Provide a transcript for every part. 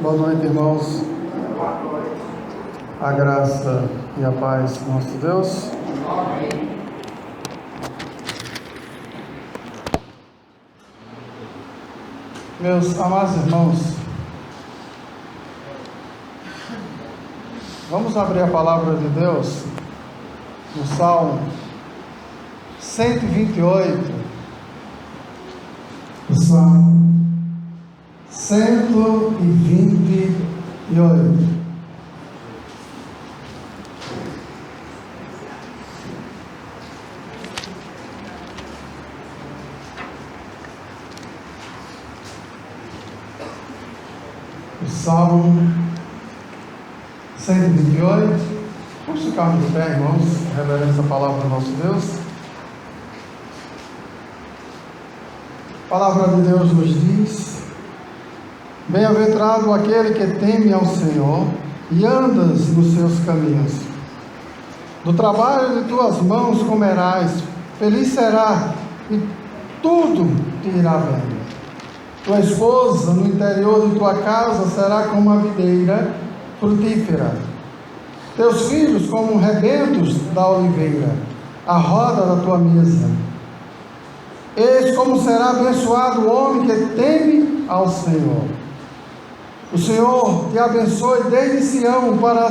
Boa noite, irmãos. A graça e a paz do nosso Deus. Meus amados irmãos, vamos abrir a palavra de Deus no Salmo 128. O Salmo 128. Salmo 128. Vamos ficarmos de pé, irmãos, reverência a palavra do nosso Deus. A palavra de Deus nos diz: bem-aventurado aquele que teme ao Senhor e andas nos seus caminhos. Do trabalho de tuas mãos comerás, feliz será e tudo te irá bem. Tua esposa no interior de tua casa será como a videira frutífera, teus filhos como rebentos da oliveira, a roda da tua mesa. Eis como será abençoado o homem que teme ao Senhor. O Senhor te abençoe desde Sião, para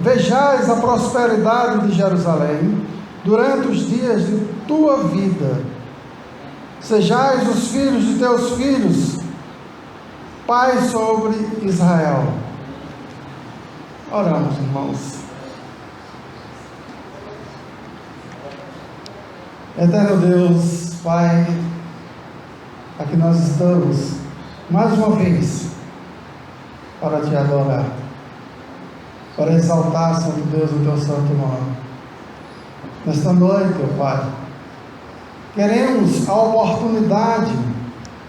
vejais a prosperidade de Jerusalém durante os dias de tua vida. Sejais os filhos de teus filhos, pai sobre Israel. Oramos, irmãos. Eterno Deus, Pai, aqui nós estamos mais uma vez para te adorar, para exaltar, Santo Deus, o teu santo nome. Nesta noite, ó Pai, queremos a oportunidade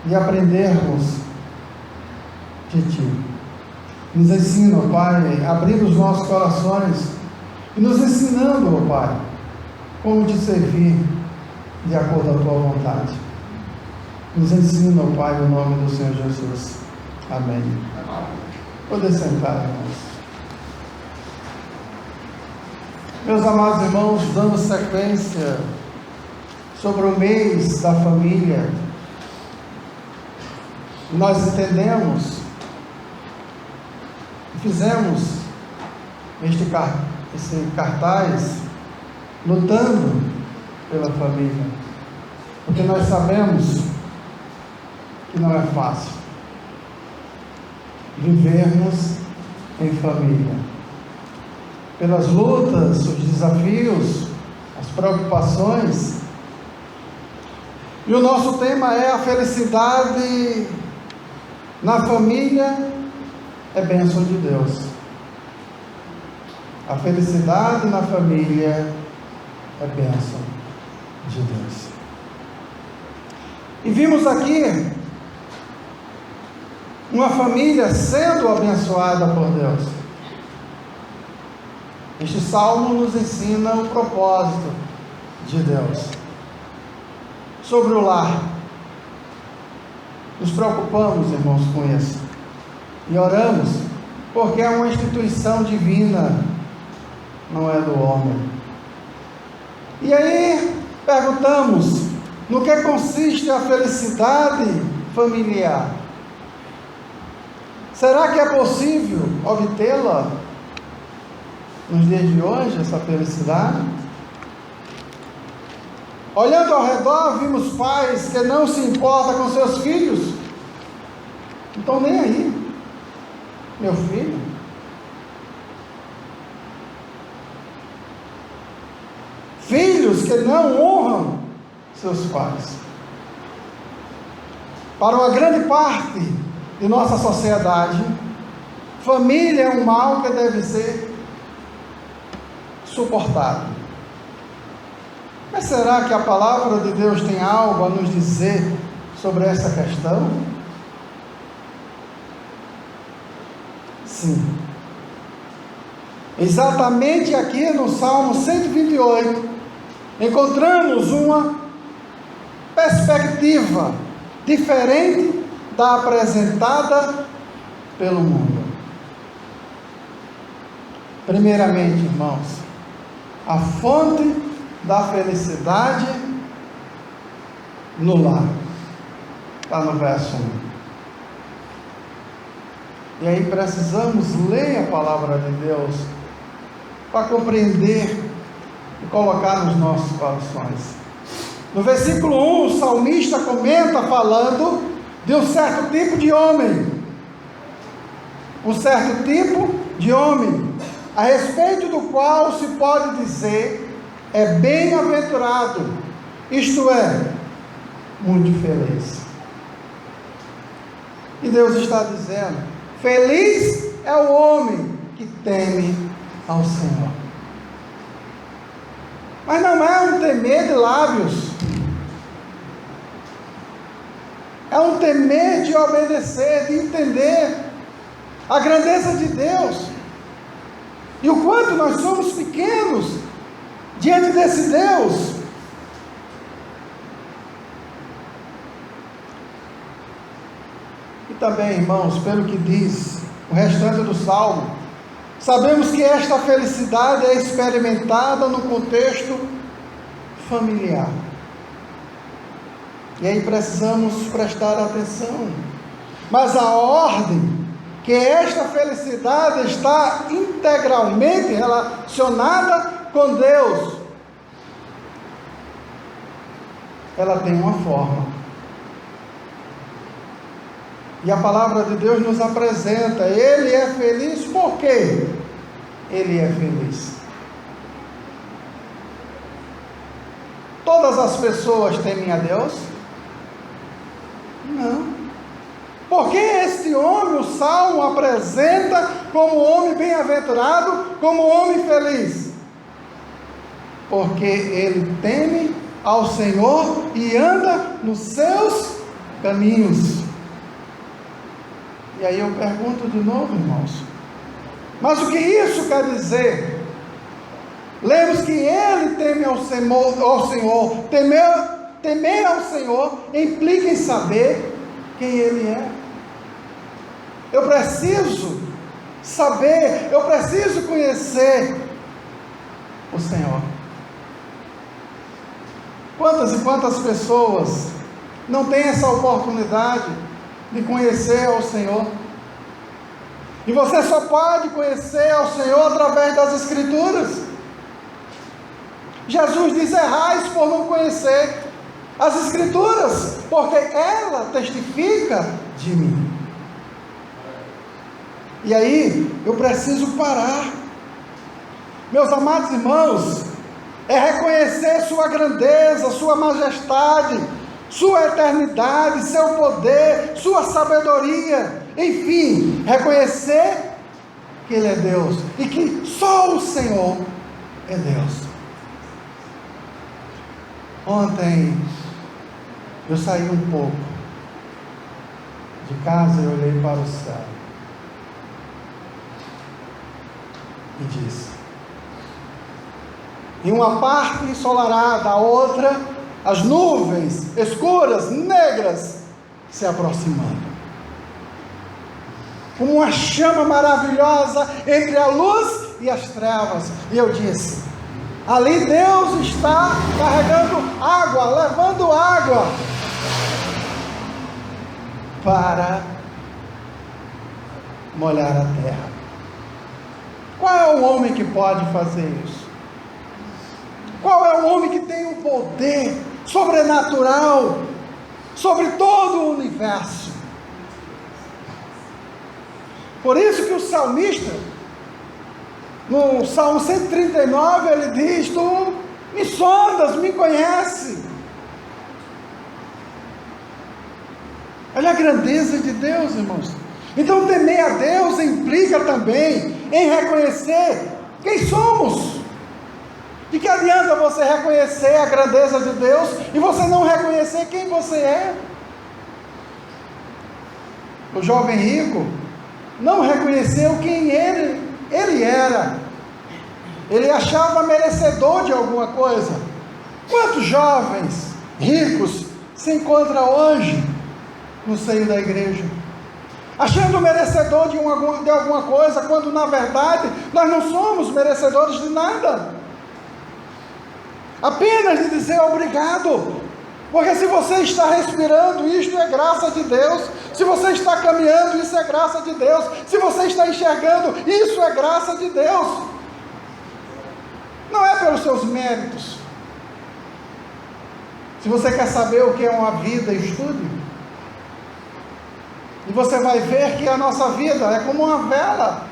de aprendermos de Ti. Nos ensina, ó Pai, abrindo os nossos corações e nos ensinando, ó Pai, como Te servir de acordo com a Tua vontade. Nos ensina, ó Pai, no nome do Senhor Jesus. Amém. Poder sentar, irmãos. Meus amados irmãos, dando sequência sobre o mês da família, nós entendemos, fizemos esse cartaz lutando pela família, porque nós sabemos que não é fácil vivermos em família, pelas lutas, os desafios, as preocupações. E o nosso tema é: a felicidade na família é bênção de Deus. A felicidade na família é bênção de Deus. E vimos aqui uma família sendo abençoada por Deus. Este salmo nos ensina o propósito de Deus sobre o lar. Nos preocupamos, irmãos, com isso e oramos, porque é uma instituição divina, não é do homem. E aí perguntamos: no que consiste a felicidade familiar? Será que é possível obtê-la nos dias de hoje, essa felicidade? Olhando ao redor, vimos pais que não se importam com seus filhos. Não estão nem aí. Meu filho. Filhos que não honram seus pais. Para uma grande parte de nossa sociedade, família é um mal que deve ser suportado. Mas será que a palavra de Deus tem algo a nos dizer sobre essa questão? Sim. Exatamente aqui no Salmo 128, encontramos uma perspectiva diferente da apresentada pelo mundo. Primeiramente, irmãos, a fonte da felicidade no lar. Está no verso 1. E aí precisamos ler a palavra de Deus para compreender e colocar nos nossos corações. No versículo 1, o salmista comenta falando de um certo tipo de homem. Um certo tipo de homem, a respeito do qual se pode dizer, é bem-aventurado, isto é, muito feliz. E Deus está dizendo, feliz é o homem que teme ao Senhor. Mas não é um temer de lábios, é um temer de obedecer, de entender a grandeza de Deus, e o quanto nós somos pequenos diante desse Deus. E também, irmãos, pelo que diz o restante do Salmo, sabemos que esta felicidade é experimentada no contexto familiar. E aí precisamos prestar atenção. Mas a ordem que esta felicidade está integralmente relacionada com Deus, ela tem uma forma. E a palavra de Deus nos apresenta, ele é feliz por quê? Ele é feliz. Todas as pessoas temem a Deus? Não. Porque este homem, o Salmo apresenta como homem bem-aventurado, como homem feliz? Porque ele teme ao Senhor e anda nos seus caminhos. E aí eu pergunto de novo, irmãos, mas o que isso quer dizer? Lemos que ele teme ao Senhor. Temer ao Senhor implica em saber quem ele é. Eu preciso saber, eu preciso conhecer o Senhor. Quantas e quantas pessoas não têm essa oportunidade de conhecer ao Senhor? E você só pode conhecer ao Senhor através das Escrituras. Jesus diz: errais por não conhecer as Escrituras, porque ela testifica de mim. E aí, eu preciso parar. Meus amados irmãos, é reconhecer sua grandeza, sua majestade, sua eternidade, seu poder, sua sabedoria, enfim, reconhecer que Ele é Deus, e que só o Senhor é Deus. Ontem, eu saí um pouco de casa e olhei para o céu e disse: em uma parte ensolarada, a outra, as nuvens escuras, negras, se aproximando, como uma chama maravilhosa entre a luz e as trevas. E eu disse: ali Deus está carregando água, levando água para molhar a terra. Qual é o homem que pode fazer isso? Qual é o homem que tem um poder sobrenatural sobre todo o universo? Por isso que o salmista, no Salmo 139, ele diz: tu me sondas, me conhece. Olha a grandeza de Deus, irmãos. Então temer a Deus implica também em reconhecer quem somos. De que adianta você reconhecer a grandeza de Deus e você não reconhecer quem você é? O jovem rico não reconheceu quem ele era. Ele achava merecedor de alguma coisa. Quantos jovens ricos se encontram hoje no seio da igreja? achando merecedor de alguma coisa, quando na verdade nós não somos merecedores de nada. Apenas de dizer obrigado, porque se você está respirando, isto é graça de Deus. Se você está caminhando, isso é graça de Deus. Se você está enxergando, isso é graça de Deus. Não é pelos seus méritos. Se você quer saber o que é uma vida, estude. E você vai ver que a nossa vida é como uma vela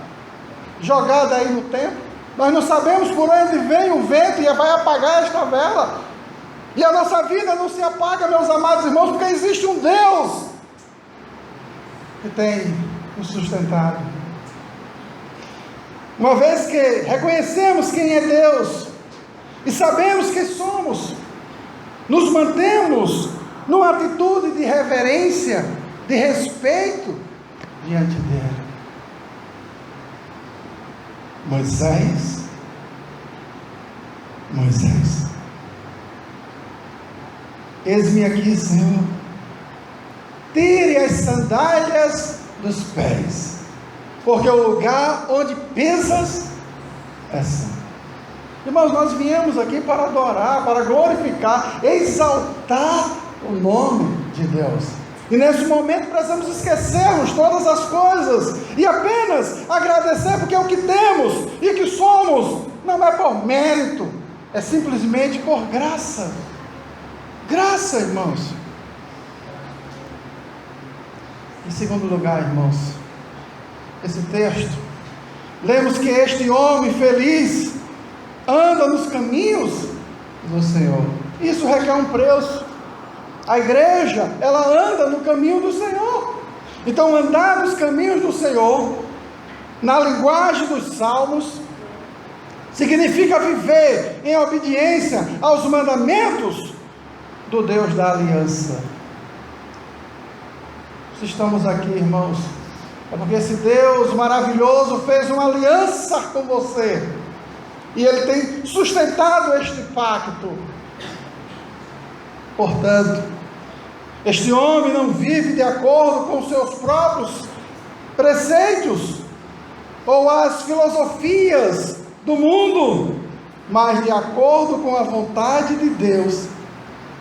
jogada aí no tempo. Nós não sabemos por onde vem o vento e vai apagar esta vela. E a nossa vida não se apaga, meus amados irmãos, porque existe um Deus que tem nos sustentado. Uma vez que reconhecemos quem é Deus e sabemos quem somos, nos mantemos numa atitude de reverência, de respeito diante dele. Moisés, eis-me aqui, Senhor, tire as sandálias dos pés, porque o lugar onde pisas é santo. Irmãos, nós viemos aqui para adorar, para glorificar, exaltar o nome de Deus. E nesse momento precisamos esquecermos todas as coisas e apenas agradecer, porque o que temos e que somos não é por mérito, é simplesmente por graça. Graça, irmãos. Em segundo lugar, irmãos, esse texto, lemos que este homem feliz anda nos caminhos do Senhor. Isso requer um preço. A igreja, ela anda no caminho do Senhor. Então, andar nos caminhos do Senhor, na linguagem dos Salmos, significa viver em obediência aos mandamentos do Deus da aliança. Se estamos aqui, irmãos, é porque esse Deus maravilhoso fez uma aliança com você, e Ele tem sustentado este pacto. Portanto, este homem não vive de acordo com seus próprios preceitos ou as filosofias do mundo, mas de acordo com a vontade de Deus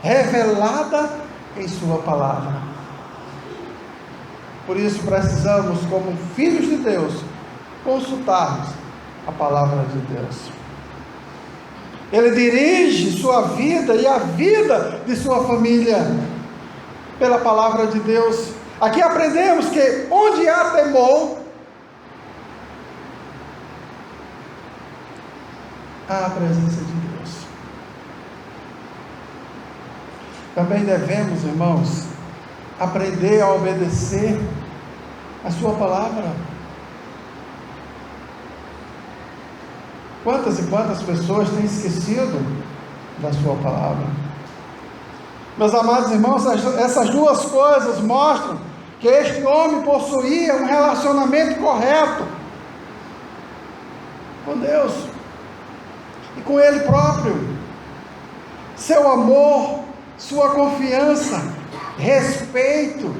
revelada em sua palavra. Por isso precisamos, como filhos de Deus, consultarmos a palavra de Deus. Ele dirige sua vida e a vida de sua família pela palavra de Deus. Aqui aprendemos que onde há temor, há a presença de Deus. Também devemos, irmãos, aprender a obedecer a sua palavra. Quantas e quantas pessoas têm esquecido da sua palavra? Meus amados irmãos, essas duas coisas mostram que este homem possuía um relacionamento correto com Deus e com Ele próprio. Seu amor, sua confiança, respeito,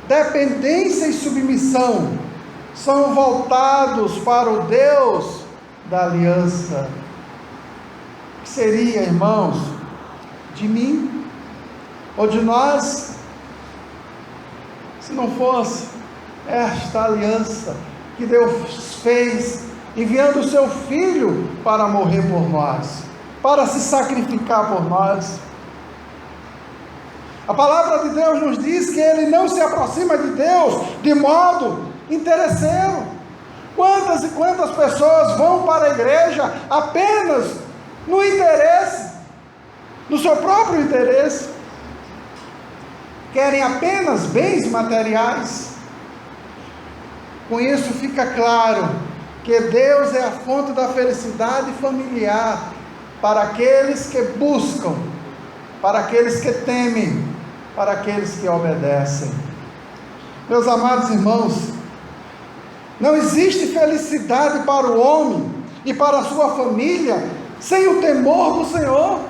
dependência e submissão são voltados para o Deus da aliança. O que seria, irmãos, de mim ou de nós, se não fosse esta aliança que Deus fez, enviando o seu Filho para morrer por nós, para se sacrificar por nós? A palavra de Deus nos diz que Ele não se aproxima de Deus de modo interesseiro. Quantas e quantas pessoas vão para a igreja apenas no interesse, no seu próprio interesse, querem apenas bens materiais. Com isso fica claro que Deus é a fonte da felicidade familiar para aqueles que buscam, para aqueles que temem, para aqueles que obedecem. Meus amados irmãos, não existe felicidade para o homem e para a sua família sem o temor do Senhor.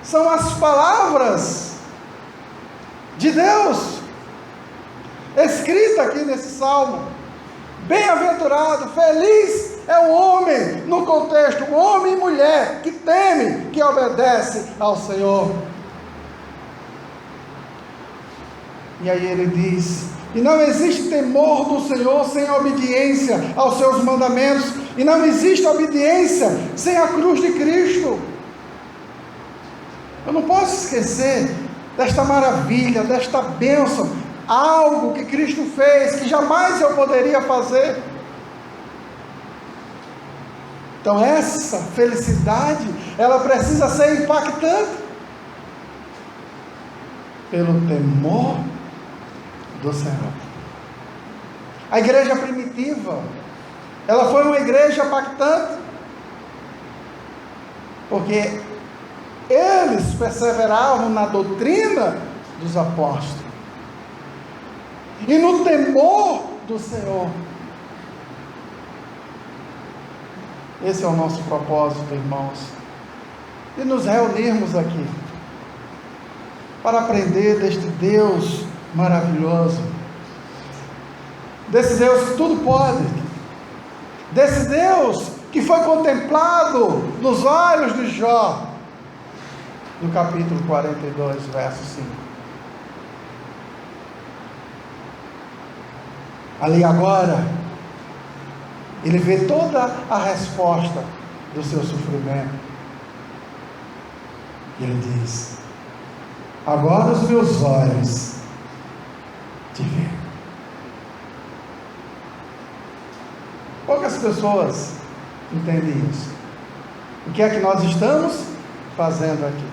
São as palavras de Deus. escrita aqui nesse salmo. Bem-aventurado, feliz é o homem, no contexto, o homem e mulher que teme, que obedece ao Senhor. E aí ele diz: e não existe temor do Senhor sem obediência aos seus mandamentos, e não existe obediência sem a cruz de Cristo. Eu não posso esquecer desta maravilha, desta bênção, algo que Cristo fez, que jamais eu poderia fazer. Então essa felicidade, ela precisa ser impactante pelo temor do Senhor. A igreja primitiva, ela foi uma igreja impactante, porque eles perseveravam na doutrina dos apóstolos e no temor do Senhor. Esse é o nosso propósito, irmãos, de nos reunirmos aqui para aprender deste Deus maravilhoso, desse Deus que tudo pode, desse Deus que foi contemplado nos olhos de Jó, no capítulo 42, verso 5. Ali agora, ele vê toda a resposta do seu sofrimento. E ele diz: agora os meus olhos te veem. Poucas pessoas entendem isso. O que é que nós estamos fazendo aqui?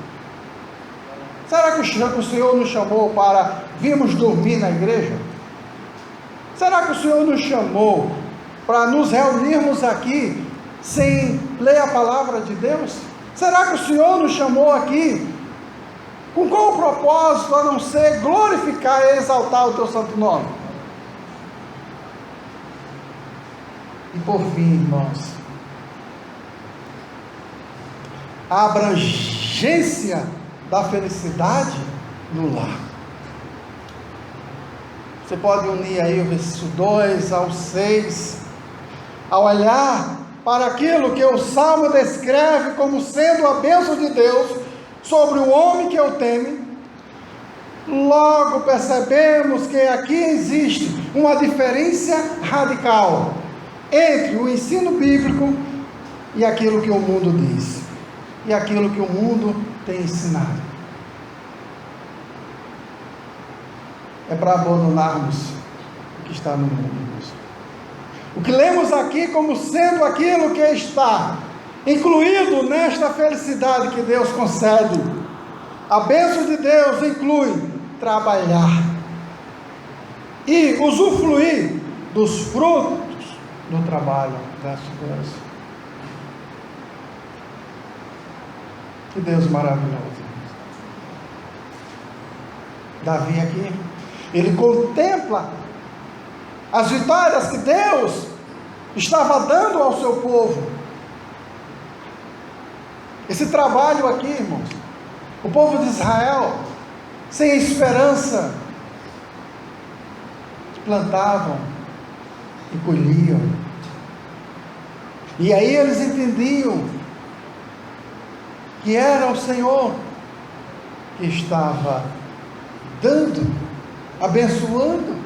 Será que o Senhor nos chamou para virmos dormir na igreja? Será que o Senhor nos chamou para nos reunirmos aqui sem ler a palavra de Deus? Será que o Senhor nos chamou aqui com qual propósito a não ser glorificar e exaltar o teu santo nome? E por fim, irmãos, a abrangência da felicidade no lar. Você pode unir aí o versículo 2 ao 6, ao olhar para aquilo que o Salmo descreve como sendo a bênção de Deus sobre o homem que eu teme, logo percebemos que aqui existe uma diferença radical entre o ensino bíblico e aquilo que o mundo diz, e aquilo que o mundo tem ensinado. É para abandonarmos o que está no mundo. O que lemos aqui como sendo aquilo que está incluído nesta felicidade que Deus concede. A bênção de Deus inclui trabalhar e usufruir dos frutos do trabalho. Verso 2. Que Deus maravilhoso. Davi aqui, ele contempla as vitórias que Deus estava dando ao seu povo. Esse trabalho aqui, irmãos, o povo de Israel, sem esperança, plantavam e colhiam. E aí eles entendiam que era o Senhor que estava dando, abençoando.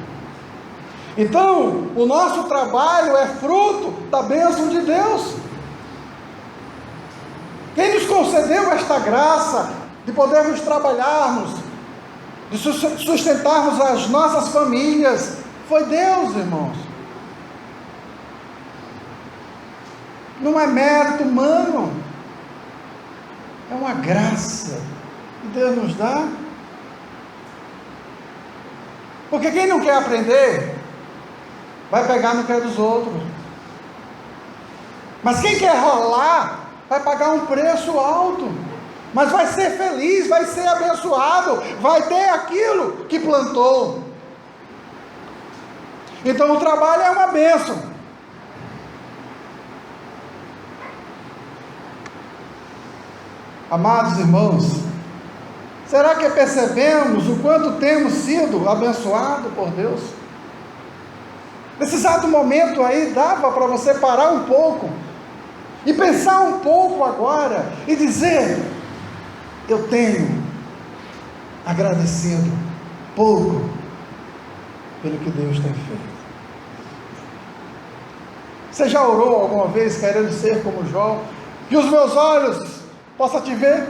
Então, o nosso trabalho é fruto da bênção de Deus. Quem nos concedeu esta graça de podermos trabalharmos, de sustentarmos as nossas famílias, foi Deus, irmãos. Não é mérito humano, é uma graça que Deus nos dá. Porque quem não quer aprender, vai pegar no pé dos outros. Mas quem quer rolar, vai pagar um preço alto. Mas vai ser feliz, vai ser abençoado, vai ter aquilo que plantou. Então o trabalho é uma bênção. Amados irmãos, será que percebemos o quanto temos sido abençoados por Deus? Nesse exato momento aí, dava para você parar um pouco e pensar um pouco agora e dizer: eu tenho agradecido pouco pelo que Deus tem feito. Você já orou alguma vez querendo ser como Jó? Que os meus olhos possam te ver?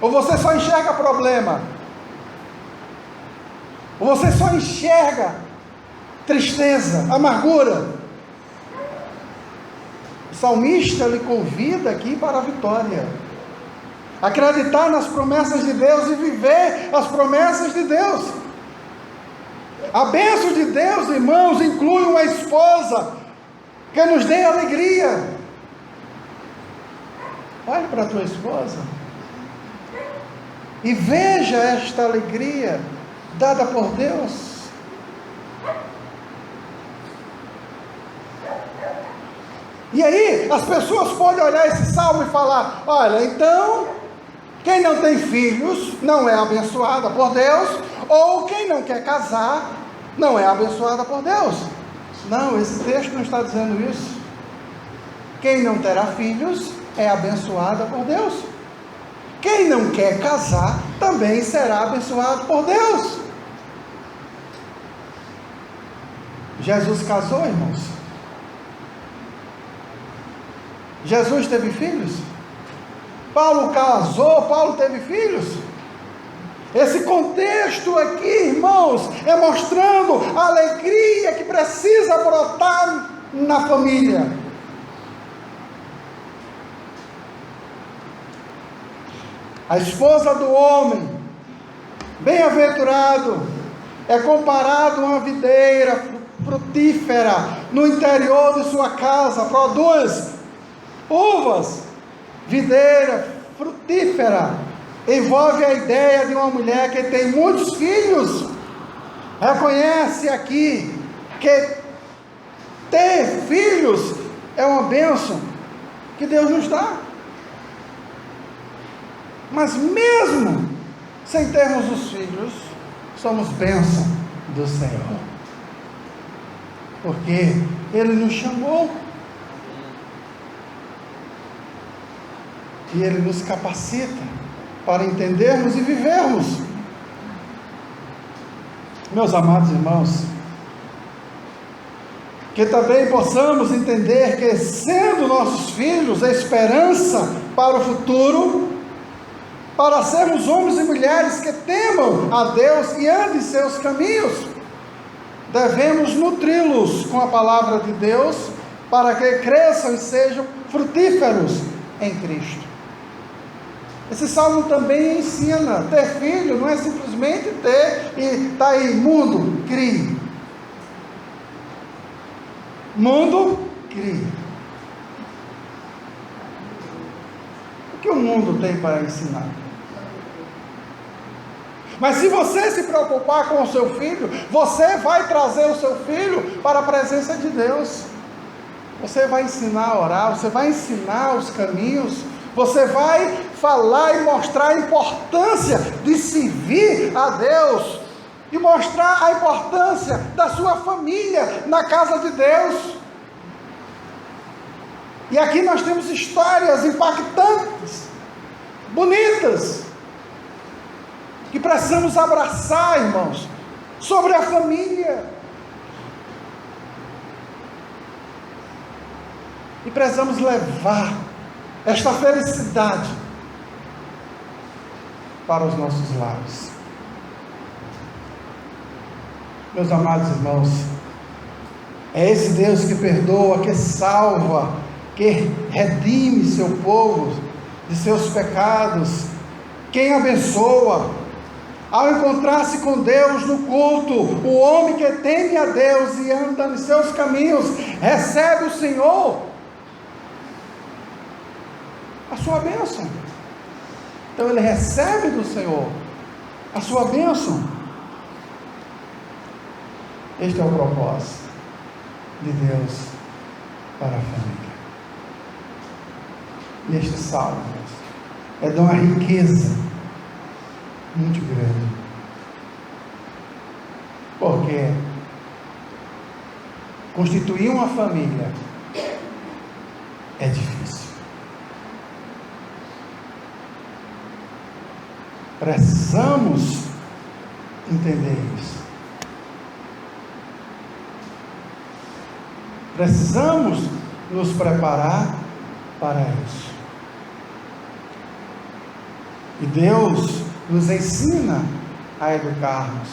Ou você só enxerga problema? Ou você só enxerga tristeza, amargura? O salmista lhe convida aqui para a vitória. Acreditar nas promessas de Deus e viver as promessas de Deus. A bênção de Deus, irmãos, inclui uma esposa que nos dê alegria. Olhe para a tua esposa e veja esta alegria dada por Deus. E aí, as pessoas podem olhar esse salmo e falar: olha, então, quem não tem filhos não é abençoada por Deus, ou quem não quer casar não é abençoada por Deus. Não, esse texto não está dizendo isso. Quem não terá filhos é abençoada por Deus. Quem não quer casar também será abençoado por Deus. Jesus casou, irmãos? Jesus teve filhos? Paulo casou, Paulo teve filhos? Esse contexto aqui, irmãos, é mostrando a alegria que precisa brotar na família. A esposa do homem, bem-aventurado, é comparado a uma videira frutífera no interior de sua casa, produz uvas. Videira frutífera envolve a ideia de uma mulher que tem muitos filhos. Reconhece aqui que ter filhos é uma bênção que Deus nos dá. Mas mesmo sem termos os filhos, somos bênção do Senhor, porque Ele nos chamou e Ele nos capacita para entendermos e vivermos. Meus amados irmãos, que também possamos entender que, sendo nossos filhos a esperança para o futuro, para sermos homens e mulheres que temam a Deus e andem em seus caminhos, devemos nutri-los com a palavra de Deus, para que cresçam e sejam frutíferos em Cristo. Esse salmo também ensina: ter filho não é simplesmente ter e está aí, mundo, crie. Mundo, crie. O que o mundo tem para ensinar? Mas se você se preocupar com o seu filho, você vai trazer o seu filho para a presença de Deus. Você vai ensinar a orar, você vai ensinar os caminhos, você vai falar e mostrar a importância de servir a Deus, e mostrar a importância da sua família na casa de Deus. E aqui nós temos histórias impactantes, bonitas, que precisamos abraçar, irmãos, sobre a família. E precisamos levar esta felicidade para os nossos lares. Meus amados irmãos, é esse Deus que perdoa, que salva, que redime seu povo de seus pecados, quem abençoa. Ao encontrar-se com Deus no culto, o homem que teme a Deus e anda nos seus caminhos, recebe o Senhor a sua bênção. Então ele recebe do Senhor a sua bênção. Este é o propósito de Deus para a família. E este salmo é de uma riqueza muito grande. Por quê? constituir uma família é difícil. Precisamos entender isso. Precisamos nos preparar para isso. E Deus nos ensina a educarmos,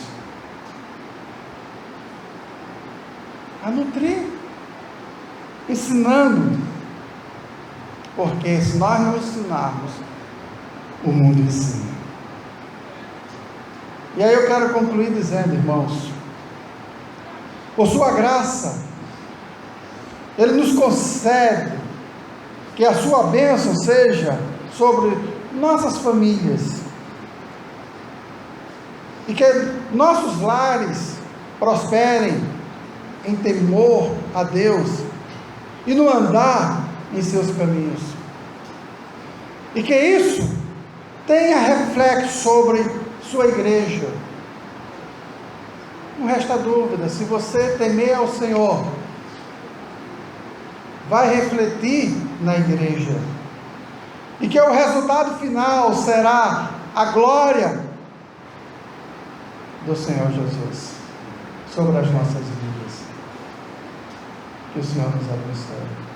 a nutrir, ensinando, porque se nós não ensinarmos, o mundo ensina. E aí eu quero concluir dizendo, irmãos, por sua graça, Ele nos concede que a sua bênção seja sobre nossas famílias, e que nossos lares prosperem em temor a Deus e no andar em seus caminhos, e que isso tenha reflexo sobre sua igreja. Não resta dúvida, se você temer ao Senhor, vai refletir na igreja, e que o resultado final será a glória do Senhor Jesus sobre as nossas vidas. Que o Senhor nos abençoe.